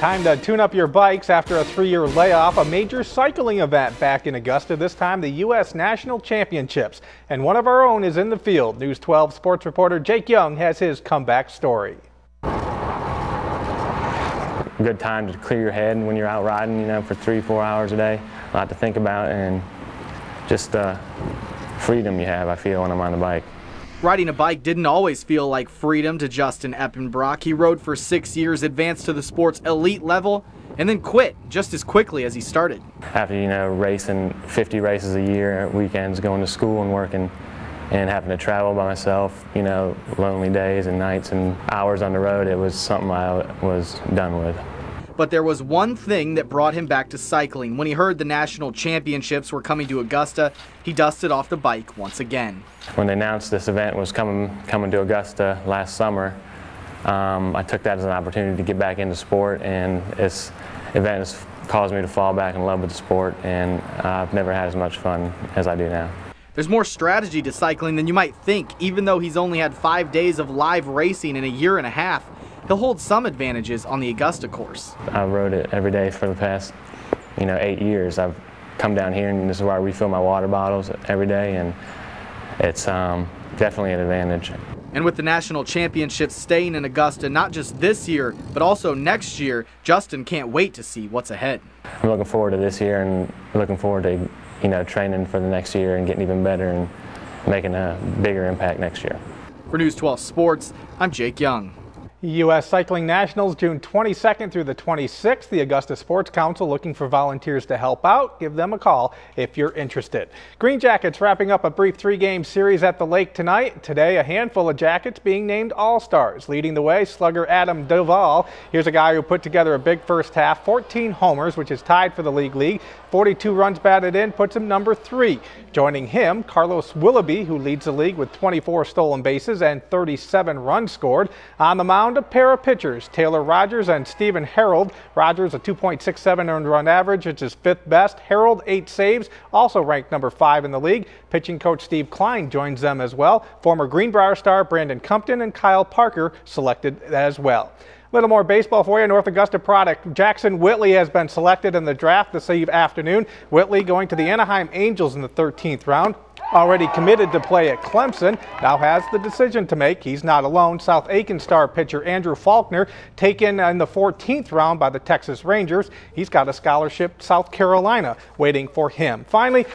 Time to tune up your bikes after a 3-year layoff. A major cycling event back in Augusta, this time the U.S. National Championships. And one of our own is in the field. News 12 sports reporter Jake Young has his comeback story. Good time to clear your head when you're out riding, for 3-4 hours a day. A lot to think about, and just the freedom you have, I feel, when I'm on the bike. Riding a bike didn't always feel like freedom to Justin Eppenbrock. He rode for 6 years, advanced to the sport's elite level, and then quit just as quickly as he started. After, racing 50 races a year, weekends, going to school and working, and having to travel by myself, lonely days and nights and hours on the road, it was something I was done with. But there was one thing that brought him back to cycling. When he heard the national championships were coming to Augusta, he dusted off the bike once again. When they announced this event was coming to Augusta last summer, I took that as an opportunity to get back into sport, and this event has caused me to fall back in love with the sport, and I've never had as much fun as I do now. There's more strategy to cycling than you might think. Even though he's only had 5 days of live racing in a year and a half, he'll hold some advantages on the Augusta course. I rode it every day for the past, 8 years. I've come down here, and this is where I refill my water bottles every day, and it's definitely an advantage. And with the national championships staying in Augusta not just this year, but also next year, Justin can't wait to see what's ahead. I'm looking forward to this year, and looking forward to training for the next year and getting even better and making a bigger impact next year. For News 12 Sports, I'm Jake Young. U.S. Cycling Nationals, June 22nd through the 26th. The Augusta Sports Council looking for volunteers to help out. Give them a call if you're interested. Green Jackets wrapping up a brief 3-game series at the lake tonight. Today, a handful of Jackets being named All-Stars. Leading the way, slugger Adam Duvall. Here's a guy who put together a big first half, 14 homers, which is tied for the league. 42 runs batted in, puts him number 3. Joining him, Carlos Willoughby, who leads the league with 24 stolen bases and 37 runs scored. On the mound, a pair of pitchers, Taylor Rogers and Stephen Harold. Rogers a 2.67 earned run average, it's his 5th best. Harold 8 saves, also ranked number 5 in the league. Pitching coach Steve Klein joins them as well. Former Greenbrier star Brandon Compton and Kyle Parker selected as well. A little more baseball for you. North Augusta product Jackson Whitley has been selected in the draft this afternoon. Whitley going to the Anaheim Angels in the 13th round. Already committed to play at Clemson, now has the decision to make. He's not alone. South Aiken star pitcher Andrew Faulkner taken in the 14th round by the Texas Rangers. He's got a scholarship to South Carolina waiting for him. Finally,